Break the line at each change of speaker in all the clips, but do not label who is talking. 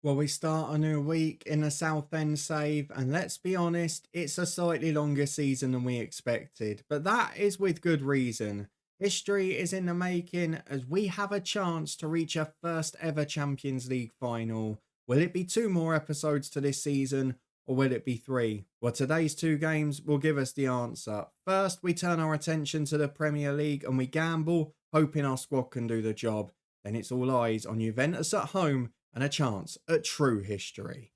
Well, we start a new week in the Southend save, and let's be honest, it's a slightly longer season than we expected, but that is with good reason. History is in the making as we have a chance to reach a first ever Champions League final. Will it be two more episodes to this season, or will it be three? Well, today's two games will give us the answer. First, we turn our attention to the Premier League and we gamble, hoping our squad can do the job. Then it's all eyes on Juventus at home and a chance at true history.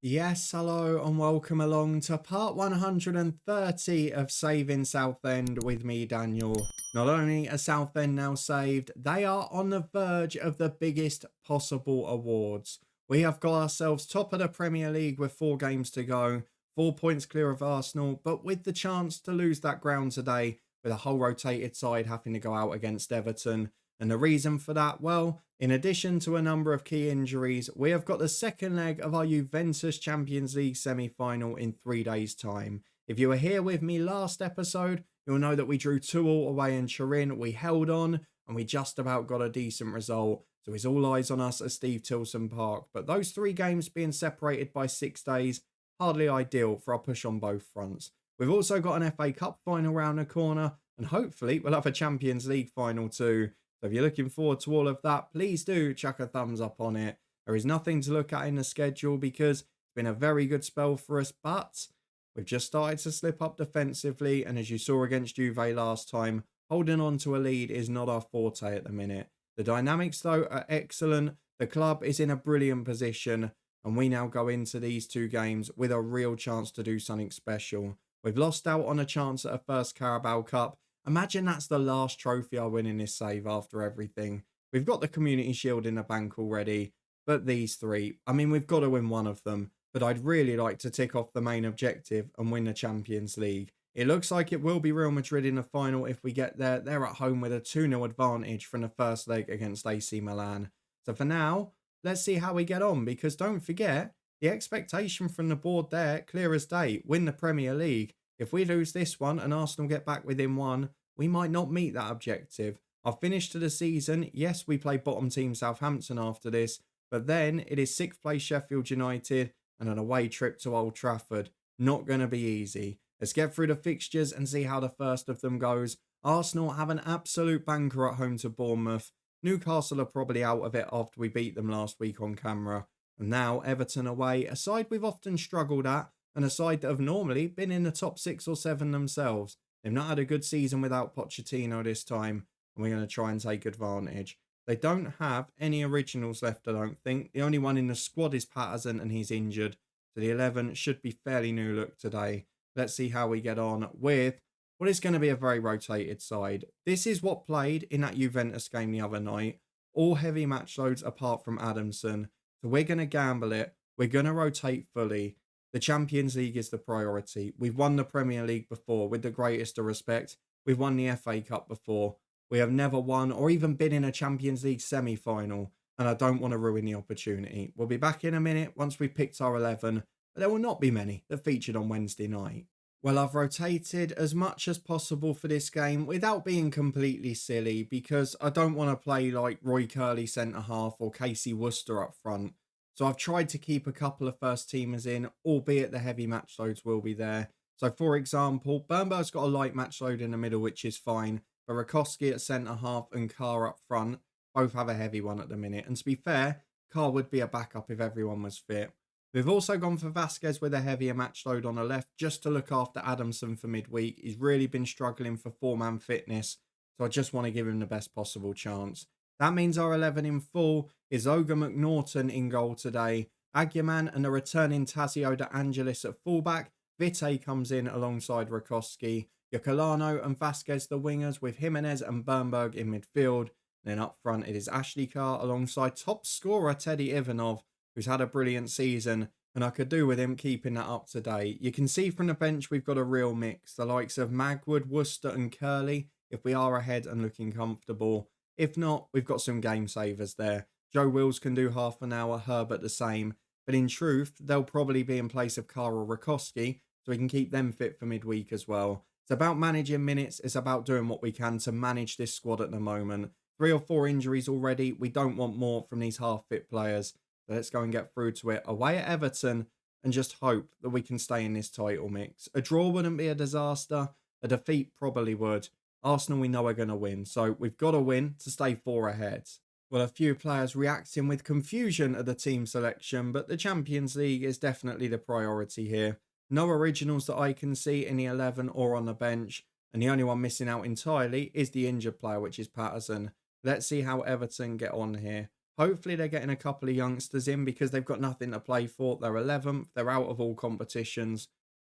Yes, hello, and welcome along to part 130 of Saving Southend with me, Daniel. Not only are Southend now saved, they are on the verge of the biggest possible awards. We have got ourselves top of the Premier League with 4 games to go, 4 points clear of Arsenal, but with the chance to lose that ground today, with a whole rotated side having to go out against Everton. And the reason for that, well, in addition to a number of key injuries, we have got the second leg of our Juventus Champions League semi-final in 3 days' time. If you were here with me last episode, you'll know that we drew 2-2 away in Turin. We held on and we just about got a decent result. So it's all eyes on us at Steve Tilson Park. But those 3 games being separated by 6 days, hardly ideal for our push on both fronts. We've also got an FA Cup final round the corner, and hopefully we'll have a Champions League final too. So if you're looking forward to all of that, please do chuck a thumbs up on it. There is nothing to look at in the schedule because it's been a very good spell for us, but we've just started to slip up defensively, and as you saw against Juve last time, holding on to a lead is not our forte at the minute. The dynamics, though, are excellent. The club is in a brilliant position, and we now go into these 2 games with a real chance to do something special. We've lost out on a chance at a first Carabao Cup. Imagine that's the last trophy I win in this save after everything. We've got the Community Shield in the bank already, but these 3, I mean, we've got to win one of them, but I'd really like to tick off the main objective and win the Champions League. It looks like it will be Real Madrid in the final if we get there. They're at home with a 2-0 advantage from the first leg against AC Milan. So for now, let's see how we get on, because don't forget, the expectation from the board there, clear as day, win the Premier League. If we lose this one and Arsenal get back within 1, we might not meet that objective. Our finish to the season, yes, we play bottom team Southampton after this, but then it is 6th place Sheffield United and an away trip to Old Trafford. Not going to be easy. Let's get through the fixtures and see how the first of them goes. Arsenal have an absolute banker at home to Bournemouth. Newcastle are probably out of it after we beat them last week on camera. And now Everton away, a side we've often struggled at, and a side that have normally been in the top 6 or 7 themselves. They've not had a good season without Pochettino this time, and we're going to try and take advantage. They don't have any originals left, I don't think. The only one in the squad is Patterson, and he's injured. So the 11 should be fairly new look today. Let's see how we get on with what is going to be a very rotated side. This is what played in that Juventus game the other night. All heavy match loads apart from Adamson. So we're going to gamble it. We're going to rotate fully. The Champions League is the priority. We've won the Premier League before, with the greatest of respect. We've won the FA Cup before. We have never won or even been in a Champions League semi-final, and I don't want to ruin the opportunity. We'll be back in a minute once we've picked our 11, but there will not be many that featured on Wednesday night. Well, I've rotated as much as possible for this game without being completely silly, because I don't want to play like Roy Curley centre-half or Casey Worcester up front. So I've tried to keep a couple of first teamers in, albeit the heavy match loads will be there. So for example, Bernberg's got a light match load in the middle, which is fine. But Rakowski at centre-half and Carr up front both have a heavy one at the minute. And to be fair, Carr would be a backup if everyone was fit. We've also gone for Vasquez with a heavier match load on the left just to look after Adamson for midweek. He's really been struggling for form and fitness, so I just want to give him the best possible chance. That means our 11 in full is Oga McNaughton in goal today, Aguiman and the returning Tazio de Angelis at fullback. Vite comes in alongside Rakowski. Yocolano and Vasquez the wingers, with Jimenez and Bernberg in midfield. And then up front it is Ashley Carr alongside top scorer Teddy Ivanov, who's had a brilliant season, and I could do with him keeping that up to date. You can see from the bench we've got a real mix, the likes of Magwood, Worcester and Curley, if we are ahead and looking comfortable. If not, we've got some game savers there. Joe Wills can do half an hour, Herbert the same, but in truth, they'll probably be in place of Carl or Rakowski, so we can keep them fit for midweek as well. It's about managing minutes. It's about doing what we can to manage this squad at the moment. 3 or 4 injuries already. We don't want more from these half-fit players. So let's go and get through to it. Away at Everton and just hope that we can stay in this title mix. A draw wouldn't be a disaster. A defeat probably would. Arsenal we know are going to win. So we've got to win to stay 4 ahead. Well, a few players reacting with confusion at the team selection, but the Champions League is definitely the priority here. No originals that I can see in the 11 or on the bench, and the only one missing out entirely is the injured player, which is Patterson. Let's see how Everton get on here. Hopefully they're getting a couple of youngsters in because they've got nothing to play for. They're 11th, they're out of all competitions.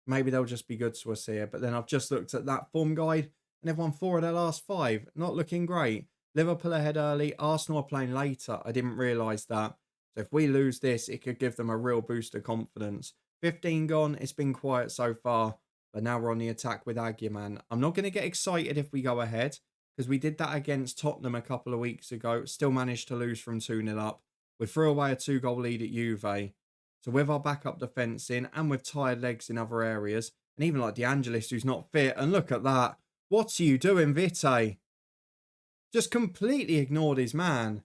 Maybe they'll just be good to us here, but then I've just looked at that form guide and they've won 4 of their last 5. Not looking great. Liverpool ahead early, Arsenal are playing later. I didn't realise that. So if we lose this, it could give them a real boost of confidence. 15 gone, it's been quiet so far, but now we're on the attack with Aguiman. I'm not going to get excited if we go ahead, because we did that against Tottenham a couple of weeks ago, still managed to lose from 2-0 up. We threw away a 2-goal lead at Juve. So with our backup defence in, and with tired legs in other areas, and even like De Angelis who's not fit, and look at that. What are you doing, Vite? Just completely ignored his man.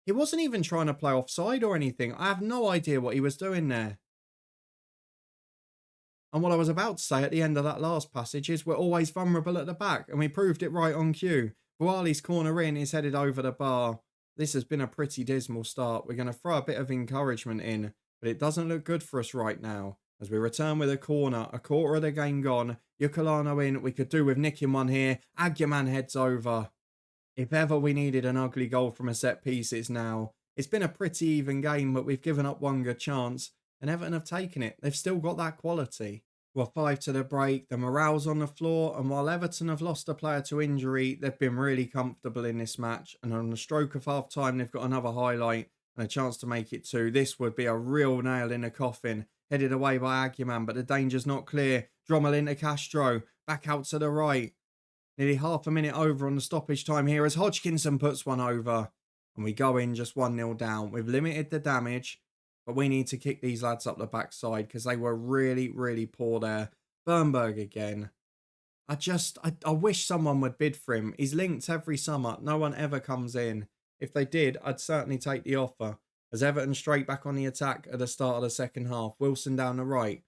He wasn't even trying to play offside or anything. I have no idea what he was doing there. And what I was about to say at the end of that last passage is we're always vulnerable at the back, and we proved it right on cue. Buali's corner in is headed over the bar. This has been a pretty dismal start. We're going to throw a bit of encouragement in, but it doesn't look good for us right now. As we return with a corner, a quarter of the game gone. Yukulano in, we could do with nicking one here. Aguiman heads over. If ever we needed an ugly goal from a set piece, it's now. It's been a pretty even game, but we've given up one good chance. And Everton have taken it. They've still got that quality. Well, 5 to the break. The morale's on the floor. And while Everton have lost a player to injury, they've been really comfortable in this match. And on the stroke of half time, they've got another highlight and a chance to make it 2. This would be a real nail in the coffin. Headed away by Aguiman, but the danger's not clear. Drommel into Castro. Back out to the right. Nearly half a minute over on the stoppage time here as Hodgkinson puts one over. And we go in just 1-0 down. We've limited the damage. But we need to kick these lads up the backside because they were really, really poor there. Bernberg again. I wish someone would bid for him. He's linked every summer. No one ever comes in. If they did, I'd certainly take the offer. As Everton straight back on the attack at the start of the second half. Wilson down the right.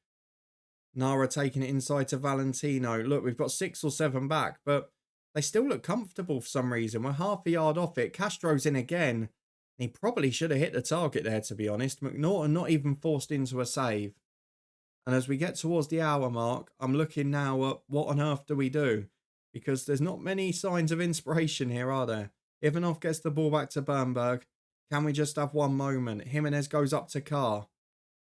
Nara taking it inside to Valentino. Look, we've got 6 or 7 back, but they still look comfortable for some reason. We're half a yard off it. Castro's in again. He probably should have hit the target there, to be honest. McNaughton not even forced into a save. And as we get towards the hour mark, I'm looking now at what on earth do we do? Because there's not many signs of inspiration here, are there? Ivanov gets the ball back to Bernberg. Can we just have one moment? Jimenez goes up to Carr.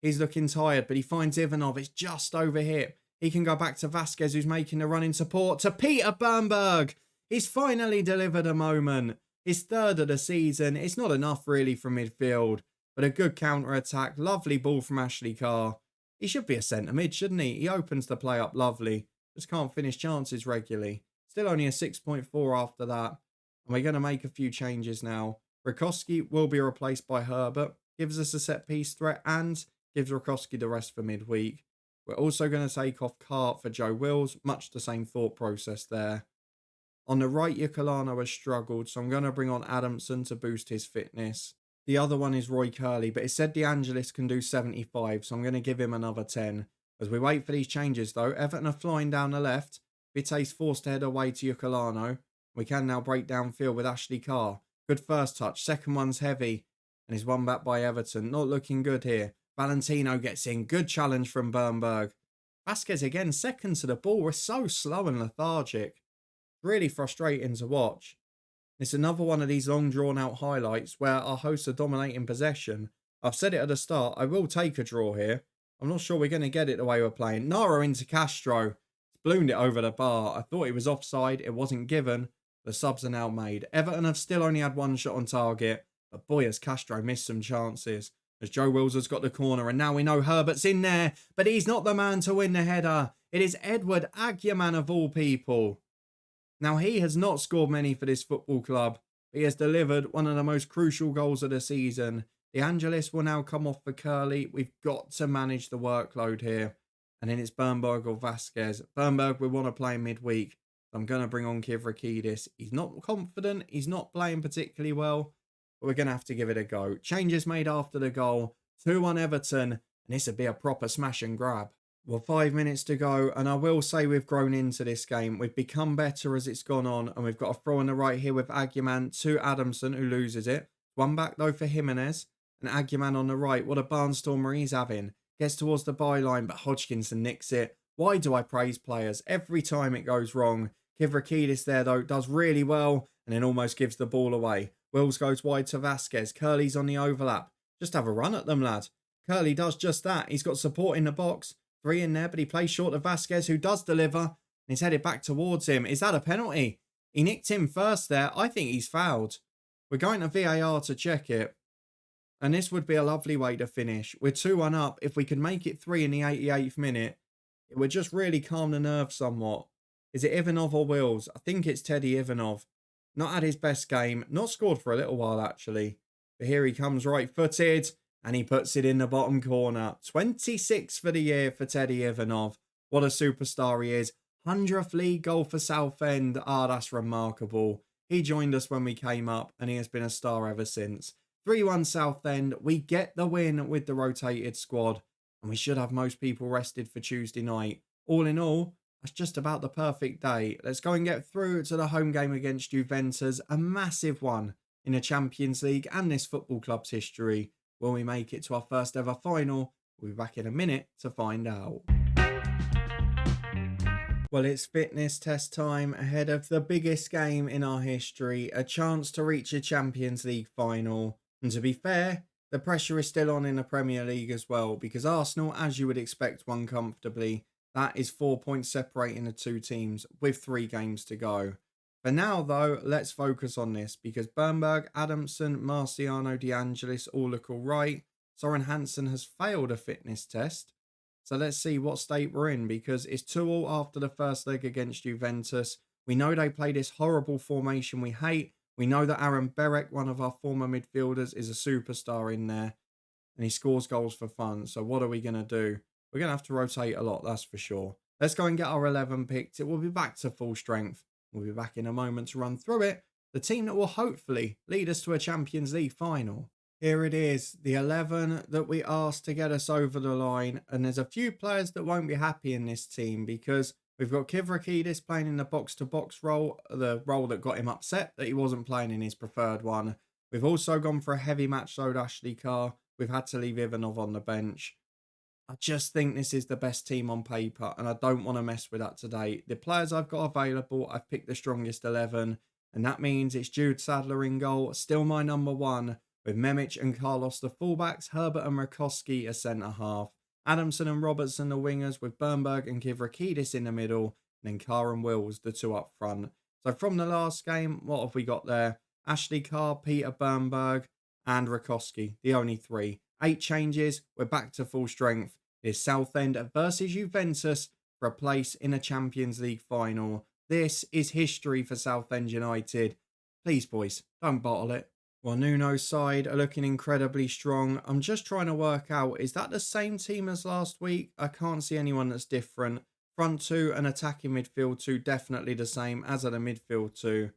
He's looking tired, but he finds Ivanov. It's just over hip. He can go back to Vasquez, who's making the run in support to Peter Bernberg. He's finally delivered a moment. His 3rd of the season. It's not enough really from midfield, but a good counter-attack. Lovely ball from Ashley Carr. He should be a centre mid, shouldn't he? He opens the play up lovely. Just can't finish chances regularly. Still only a 6.4 after that. And we're going to make a few changes now. Rakowski will be replaced by Herbert. Gives us a set-piece threat and gives Rakowski the rest for midweek. We're also going to take off Cart for Joe Wills. Much the same thought process there. On the right, Yukulano has struggled, so I'm going to bring on Adamson to boost his fitness. The other one is Roy Curley, but it said De Angelis can do 75, so I'm going to give him another 10. As we wait for these changes, though, Everton are flying down the left. Vite's forced to head away to Yukulano. We can now break downfield with Ashley Carr. Good first touch. Second one's heavy. And is won back by Everton. Not looking good here. Valentino gets in. Good challenge from Bernberg. Vasquez again, second to the ball. We're so slow and lethargic. Really frustrating to watch. It's another one of these long drawn out highlights where our hosts are dominating possession. I've said it at the start, I will take a draw here. I'm not sure we're going to get it the way we're playing. Nara into Castro. He's ballooned it over the bar. I thought he was offside. It wasn't given. The subs are now made. Everton have still only had 1 shot on target. But boy, has Castro missed some chances. As Joe Wills has got the corner. And now we know Herbert's in there. But he's not the man to win the header. It is Edward Aguiman of all people. Now, he has not scored many for this football club. But he has delivered one of the most crucial goals of the season. De Angelis will now come off for Curley. We've got to manage the workload here. And then it's Bernberg or Vasquez. Bernberg, we want to play midweek. I'm going to bring on Kivrakidis. He's not confident. He's not playing particularly well. But we're going to have to give it a go. Changes made after the goal. 2-1 Everton. And this would be a proper smash and grab. Well, 5 minutes to go. And I will say we've grown into this game. We've become better as it's gone on. And we've got a throw on the right here with Aguiman to Adamson, who loses it. One back, though, for Jimenez. And Aguiman on the right. What a barnstormer he's having. Gets towards the byline, but Hodgkinson nicks it. Why do I praise players? Every time it goes wrong. Kivrakidis there, though, does really well and then almost gives the ball away. Wills goes wide to Vasquez. Curly's on the overlap. Just have a run at them, lad. Curly does just that. He's got support in the box. 3 in there, but he plays short of Vasquez, who does deliver. And he's headed back towards him. Is that a penalty? He nicked him first there. I think he's fouled. We're going to VAR to check it. And this would be a lovely way to finish. We're 2-1 up. If we could make it 3 in the 88th minute, it would just really calm the nerves somewhat. Is it Ivanov or Wills? I think it's Teddy Ivanov. Not had his best game. Not scored for a little while, actually. But here he comes right-footed. And he puts it in the bottom corner. 26 for the year for Teddy Ivanov. What a superstar he is. 100th league goal for Southend. Ah, that's remarkable. He joined us when we came up. And he has been a star ever since. 3-1 Southend. We get the win with the rotated squad. And we should have most people rested for Tuesday night. All in all, that's just about the perfect day. Let's go and get through to the home game against Juventus. A massive one in the Champions League and this football club's history. Will we make it to our first ever final? We'll be back in a minute to find out. Well, it's fitness test time ahead of the biggest game in our history. A chance to reach a Champions League final. And to be fair, the pressure is still on in the Premier League as well, because Arsenal, as you would expect, won comfortably. That is 4 points separating the two teams with 3 games to go. For now, though, let's focus on this, because Bernberg, Adamson, Marciano, De Angelis all look all right. Soren Hansen has failed a fitness test. So let's see what state we're in, because it's 2-2 after the first leg against Juventus. We know they play this horrible formation we hate. We know that Aaron Berek, one of our former midfielders, is a superstar in there. And he scores goals for fun. So what are we going to do? We're going to have to rotate a lot, that's for sure. Let's go and get our 11 picked. It will be back to full strength. We'll be back in a moment to run through it. The team that will hopefully lead us to a Champions League final. Here it is, the 11 that we asked to get us over the line. And there's a few players that won't be happy in this team, because we've got Kivrakidis playing in the box-to-box role, the role that got him upset that he wasn't playing in his preferred one. We've also gone for a heavy match load Ashley Carr. We've had to leave Ivanov on the bench. I just think this is the best team on paper, and I don't want to mess with that today. The players I've got available, I've picked the strongest 11, and that means it's Jude Sadler in goal, still my number 1, with Memic and Carlos the fullbacks, Herbert and Rakowski as centre-half, Adamson and Robertson the wingers, with Bernberg and Kivrakidis in the middle, and then Carr and Wills the 2 up front. So from the last game, what have we got there? Ashley Carr, Peter Bernberg, and Rakowski, the only 3. 8 changes, we're back to full strength. It's Southend versus Juventus for a place in a Champions League final. This is history for Southend United. Please, boys, don't bottle it. Well, Nuno's side are looking incredibly strong. I'm just trying to work out, is that the same team as last week? I can't see anyone that's different. Front 2 and attacking midfield 2, definitely the same, as are the midfield 2.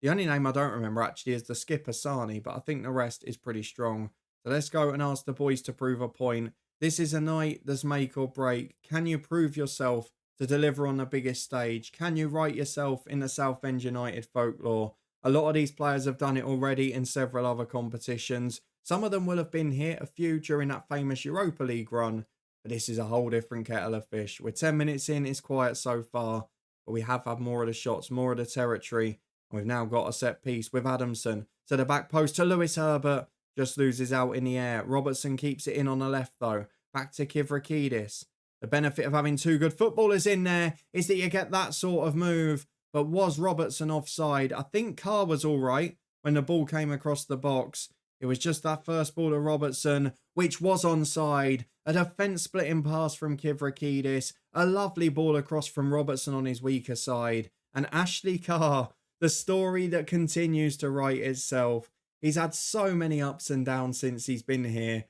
The only name I don't remember actually is the skipper Sani, but I think the rest is pretty strong. So let's go and ask the boys to prove a point. This is a night that's make or break. Can you prove yourself to deliver on the biggest stage? Can you write yourself in the Southend United folklore? A lot of these players have done it already in several other competitions. Some of them will have been here, a few during that famous Europa League run. But this is a whole different kettle of fish. We're 10 minutes in, it's quiet so far. But we have had more of the shots, more of the territory. And we've now got a set piece with Adamson to the back post to Lewis Herbert. Just loses out in the air. Robertson keeps it in on the left though. Back to Kivrakidis. The benefit of having 2 good footballers in there is that you get that sort of move. But was Robertson offside? I think Carr was all right when the ball came across the box. It was just that first ball to Robertson, which was onside. A defence-splitting pass from Kivrakidis. A lovely ball across from Robertson on his weaker side. And Ashley Carr, the story that continues to write itself. He's had so many ups and downs since he's been here.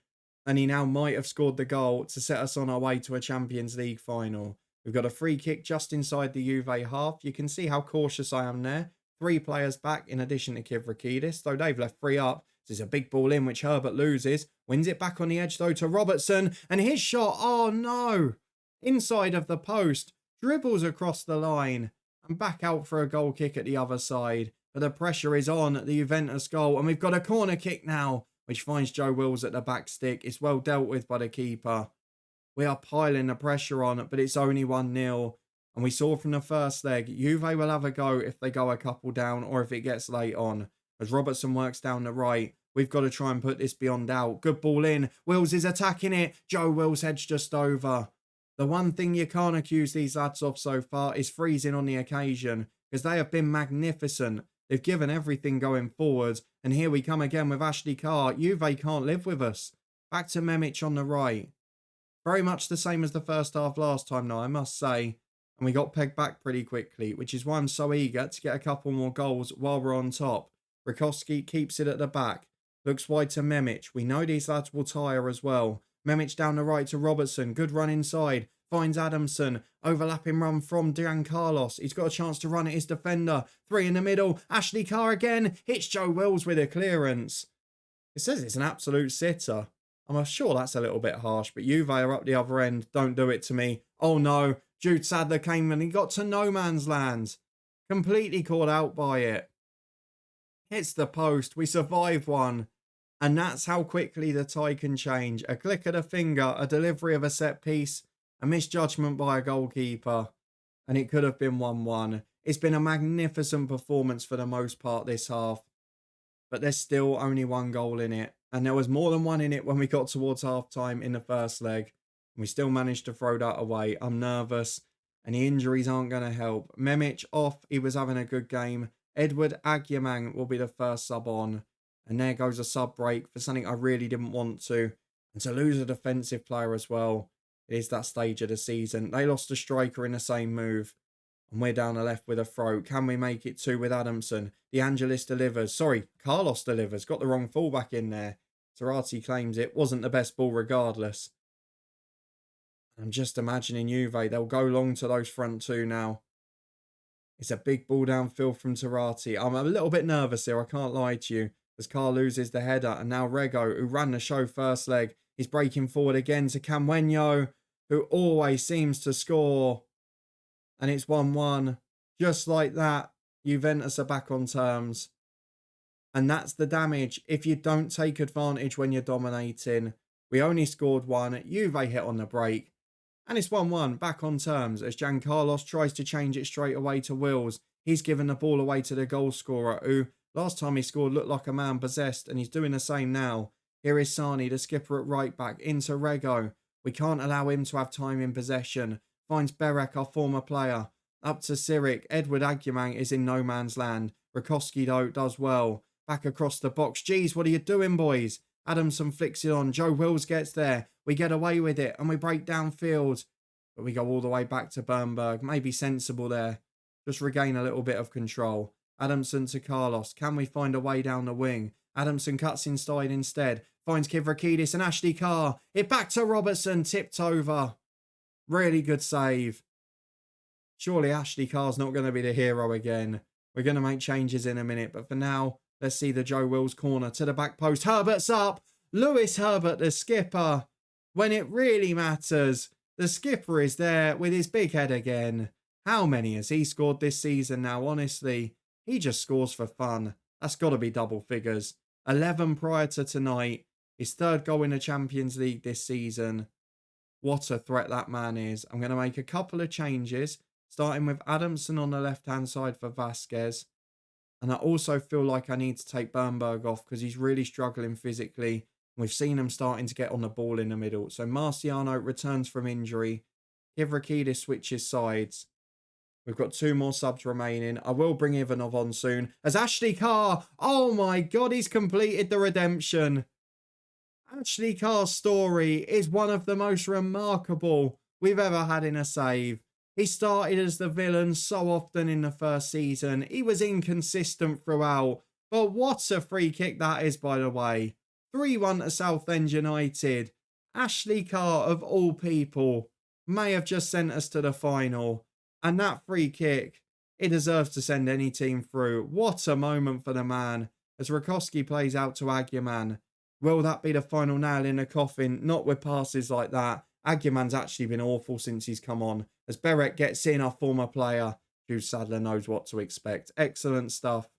And he now might have scored the goal to set us on our way to a Champions League final. We've got a free kick just inside the Juve half. You can see how cautious I am there. 3 players back in addition to Kivrakidis, though they've left 3 up. This is a big ball in which Herbert loses. Wins it back on the edge though to Robertson. And his shot, oh no! Inside of the post. Dribbles across the line. And back out for a goal kick at the other side. But the pressure is on at the Juventus goal. And we've got a corner kick now, which finds Joe Wills at the back stick. It's well dealt with by the keeper. We are piling the pressure on, but it's only 1-0. And we saw from the first leg, Juve will have a go if they go a couple down or if it gets late on. As Robertson works down the right, we've got to try and put this beyond doubt. Good ball in. Wills is attacking it. Joe Wills heads just over. The one thing you can't accuse these lads of so far is freezing on the occasion, because they have been magnificent. They've given everything going forwards. And here we come again with Ashley Carr. Juve can't live with us. Back to Memic on the right. Very much the same as the first half last time now, I must say. And we got pegged back pretty quickly, which is why I'm so eager to get a couple more goals while we're on top. Rakowski keeps it at the back. Looks wide to Memic. We know these lads will tire as well. Memic down the right to Robertson. Good run inside. Finds Adamson. Overlapping run from Giancarlos. He's got a chance to run at his defender. 3 in the middle. Ashley Carr again. Hits Joe Wills with a clearance. It says it's an absolute sitter. I'm sure that's a little bit harsh, but Juve are up the other end. Don't do it to me. Oh no. Jude Sadler came and he got to no man's land. Completely caught out by it. Hits the post. We survive one. And that's how quickly the tie can change. A click of the finger, a delivery of a set piece, a misjudgment by a goalkeeper. And it could have been 1-1. It's been a magnificent performance for the most part this half. But there's still only 1 goal in it. And there was more than 1 in it when we got towards half-time in the first leg. We still managed to throw that away. I'm nervous. And the injuries aren't going to help. Memic off. He was having a good game. Edward Agyemang will be the first sub on. And there goes a sub break for something I really didn't want to. And to lose a defensive player as well. It is that stage of the season. They lost a striker in the same move. And we're down the left with a throw. Can we make it 2 with Adamson? De Angelis delivers. Sorry, Carlos delivers. Got the wrong fullback in there. Zarate claims it. Wasn't the best ball regardless. I'm just imagining Juve. They'll go long to those front 2 now. It's a big ball downfield from Zarate. I'm a little bit nervous here. I can't lie to you. As Carr loses the header. And now Rego, who ran the show first leg, is breaking forward again to Camwenyo, who always seems to score. And it's 1-1. Just like that, Juventus are back on terms. And that's the damage if you don't take advantage when you're dominating. We only scored 1. Juve hit on the break. And it's 1-1, back on terms, as Giancarlos tries to change it straight away to Wills. He's given the ball away to the goal scorer, who last time he scored looked like a man possessed, and he's doing the same now. Here is Sani, the skipper at right back, into Rego. We can't allow him to have time in possession. Finds Berek, our former player. Up to Sirik. Edward Agyemang is in no man's land. Rakowski, though, does well. Back across the box. Geez, what are you doing, boys? Adamson flicks it on. Joe Wills gets there. We get away with it and we break downfield. But we go all the way back to Bernberg. Maybe sensible there. Just regain a little bit of control. Adamson to Carlos. Can we find a way down the wing? Adamson cuts inside instead. Finds Kivrakidis and Ashley Carr. It back to Robertson. Tipped over. Really good save. Surely Ashley Carr's not going to be the hero again. We're going to make changes in a minute. But for now, let's see the Joe Wills corner to the back post. Herbert's up. Lewis Herbert, the skipper. When it really matters, the skipper is there with his big head again. How many has he scored this season now, honestly? He just scores for fun. That's got to be double figures. 11 prior to tonight. His 3rd goal in the Champions League this season. What a threat that man is. I'm going to make a couple of changes, starting with Adamson on the left-hand side for Vasquez. And I also feel like I need to take Bernberg off because he's really struggling physically. We've seen him starting to get on the ball in the middle. So Marciano returns from injury. Kivrakidis switches sides. We've got 2 more subs remaining. I will bring Ivanov on soon. As Ashley Carr. Oh my God, he's completed the redemption. Ashley Carr's story is one of the most remarkable we've ever had in a save. He started as the villain so often in the first season. He was inconsistent throughout. But what a free kick that is, by the way. 3-1 to Southend United. Ashley Carr, of all people, may have just sent us to the final. And that free kick, it deserves to send any team through. What a moment for the man. As Rakowski plays out to Aguiman. Will that be the final nail in the coffin? Not with passes like that. Aguiman's actually been awful since he's come on. As Beret gets in, our former player, Jude Sadler knows what to expect. Excellent stuff.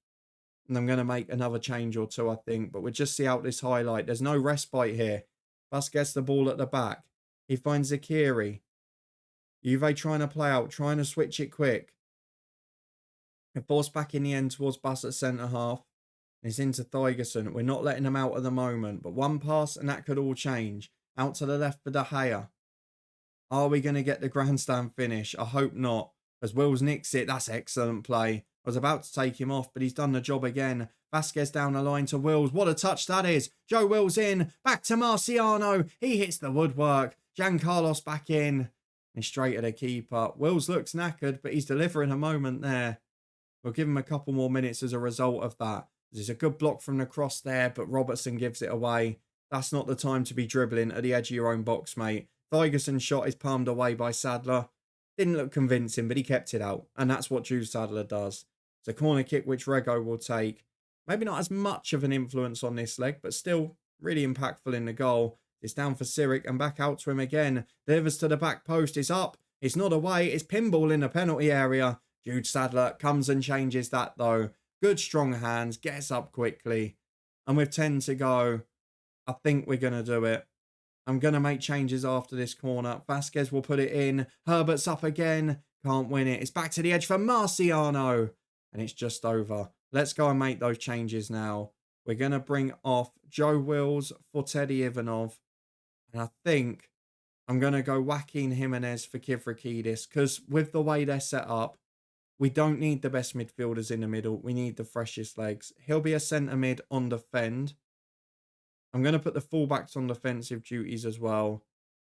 And I'm going to make another change or two, I think. But we'll just see out this highlight. There's no respite here. Bus gets the ball at the back. He finds Zakiri. Juve trying to play out, trying to switch it quick. And forced back in the end towards Bus at centre-half. It's into Thorgerson. We're not letting him out at the moment. But one pass and that could all change. Out to the left for De Gea. Are we going to get the grandstand finish? I hope not. As Wills nicks it. That's excellent play. I was about to take him off, but he's done the job again. Vasquez down the line to Wills. What a touch that is. Joe Wills in. Back to Marciano. He hits the woodwork. Giancarlos back in. And straight at the keeper. Wills looks knackered, but he's delivering a moment there. We'll give him a couple more minutes as a result of that. There's a good block from the cross there, but Robertson gives it away. That's not the time to be dribbling at the edge of your own box, mate. Thorgerson's shot is palmed away by Sadler. Didn't look convincing, but he kept it out. And that's what Jude Sadler does. It's a corner kick which Rego will take. Maybe not as much of an influence on this leg, but still really impactful in the goal. It's down for Sirik and back out to him again. Delivers to the back post. It's up. It's not away. It's pinball in the penalty area. Jude Sadler comes and changes that though. Good strong hands. Gets up quickly. And with 10 to go, I think we're going to do it. I'm going to make changes after this corner. Vasquez will put it in. Herbert's up again. Can't win it. It's back to the edge for Marciano. And it's just over. Let's go and make those changes now. We're going to bring off Joe Wills for Teddy Ivanov. And I think I'm going to go Joaquin Jimenez for Kivrakidis. Because with the way they're set up, we don't need the best midfielders in the middle. We need the freshest legs. He'll be a centre mid on defend. I'm going to put the fullbacks on defensive duties as well.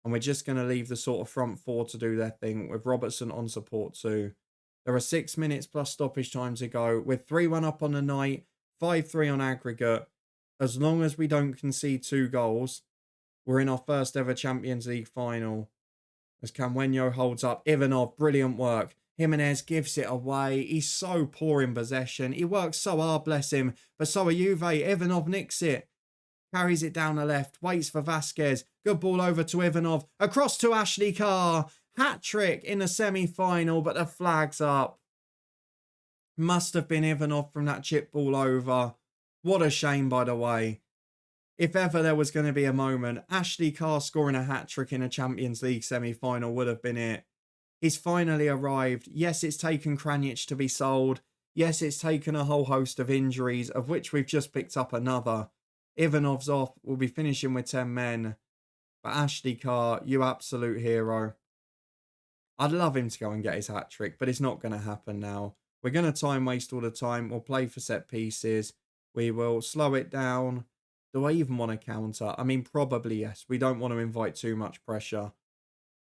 And we're just going to leave the sort of front four to do their thing with Robertson on support too. There are 6 minutes plus stoppage time to go. We're 3-1 up on the night, 5-3 on aggregate. As long as we don't concede 2 goals, we're in our first ever Champions League final. As Camwenyo holds up. Ivanov, brilliant work. Jimenez gives it away. He's so poor in possession. He works so hard, bless him. But so are Juve. Ivanov nicks it. Carries it down the left. Waits for Vasquez. Good ball over to Ivanov. Across to Ashley Carr. Hat-trick in the semi-final, but the flag's up. Must have been Ivanov from that chip ball over. What a shame, by the way. If ever there was going to be a moment, Ashley Carr scoring a hat-trick in a Champions League semi-final would have been it. He's finally arrived. Yes, it's taken Kranic to be sold. Yes, it's taken a whole host of injuries, of which we've just picked up another. Ivanov's off. We'll be finishing with 10 men. But Ashley Carr, you absolute hero. I'd love him to go and get his hat-trick, but it's not going to happen now. We're going to time waste all the time. We'll play for set pieces. We will slow it down. Do I even want to counter? I mean, probably yes. We don't want to invite too much pressure.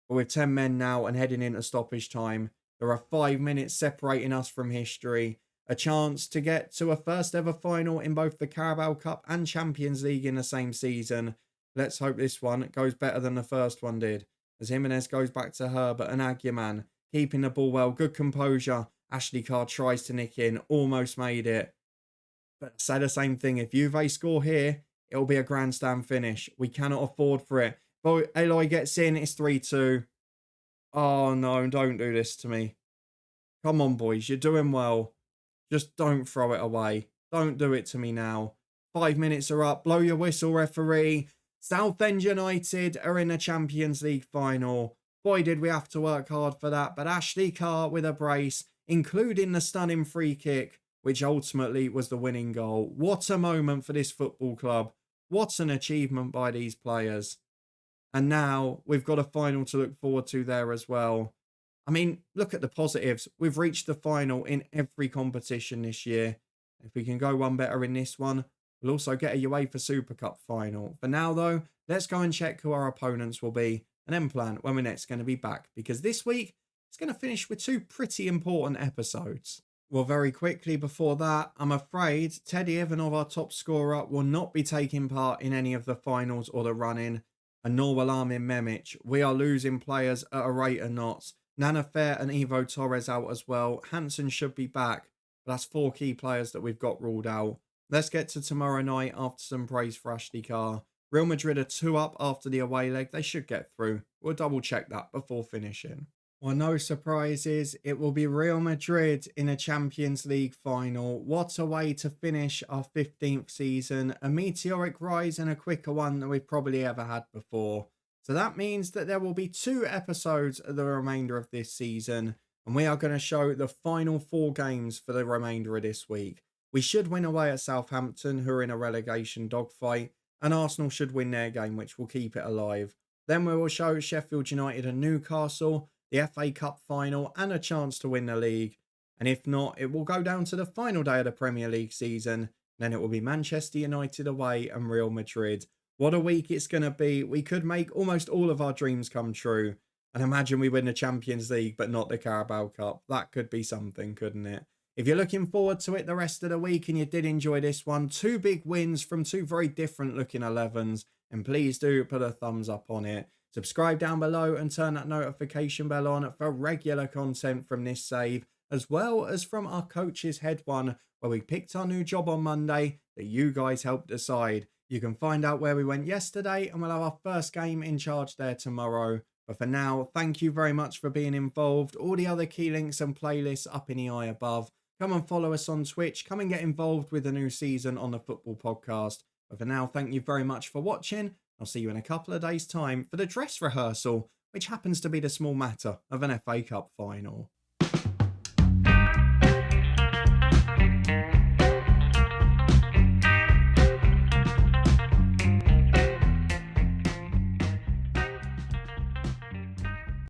But with 10 men now and heading into stoppage time, there are 5 minutes separating us from history. A chance to get to a first ever final in both the Carabao Cup and Champions League in the same season. Let's hope this one goes better than the first one did. As Jimenez goes back to Herbert and Aguiman, keeping the ball well, good composure. Ashley Carr tries to nick in, almost made it. But say the same thing, if Juve score here, it'll be a grandstand finish. We cannot afford for it. But Eloy gets in, it's 3-2. Oh no, don't do this to me. Come on boys, you're doing well. Just don't throw it away. Don't do it to me now. 5 minutes are up, blow your whistle referee. Southend United are in the Champions League final. Boy, did we have to work hard for that. But Ashley Carr with a brace, including the stunning free kick, which ultimately was the winning goal. What a moment for this football club. What an achievement by these players. And now we've got a final to look forward to there as well. I mean, look at the positives. We've reached the final in every competition this year. If we can go one better in this one, we'll also get a UEFA Super Cup final. For now, though, let's go and check who our opponents will be and then plan when we're next going to be back. Because this week, it's going to finish with 2 pretty important episodes. Well, very quickly before that, I'm afraid Teddy Ivanov, our top scorer, will not be taking part in any of the finals or the run-in, and nor will Armin Memic. We are losing players at a rate of knots. Nana Fair and Ivo Torres out as well. Hansen should be back, but that's four key players that we've got ruled out. Let's get to tomorrow night after some praise for Ashley Carr. Real Madrid are 2 up after the away leg. They should get through. We'll double check that before finishing. Well, no surprises. It will be Real Madrid in a Champions League final. What a way to finish our 15th season. A meteoric rise and a quicker one than we've probably ever had before. So that means that there will be 2 episodes of the remainder of this season. And we are going to show the final 4 games for the remainder of this week. We should win away at Southampton, who are in a relegation dogfight. And Arsenal should win their game, which will keep it alive. Then we will show Sheffield United and Newcastle, the FA Cup final, and a chance to win the league. And if not, it will go down to the final day of the Premier League season. Then it will be Manchester United away and Real Madrid. What a week it's going to be. We could make almost all of our dreams come true. And imagine we win the Champions League, but not the Carabao Cup. That could be something, couldn't it? If you're looking forward to it the rest of the week and you did enjoy this one, 2 big wins from 2 very different looking 11s, and please do put a thumbs up on it. Subscribe down below and turn that notification bell on for regular content from this save, as well as from our Coach's Head one, where we picked our new job on Monday that you guys helped decide. You can find out where we went yesterday, and we'll have our first game in charge there tomorrow. But for now, thank you very much for being involved. All the other key links and playlists up in the eye above. Come and follow us on Twitch. Come and get involved with the new season on the Football Podcast. But for now, thank you very much for watching. I'll see you in a couple of days' time for the dress rehearsal, which happens to be the small matter of an FA Cup final.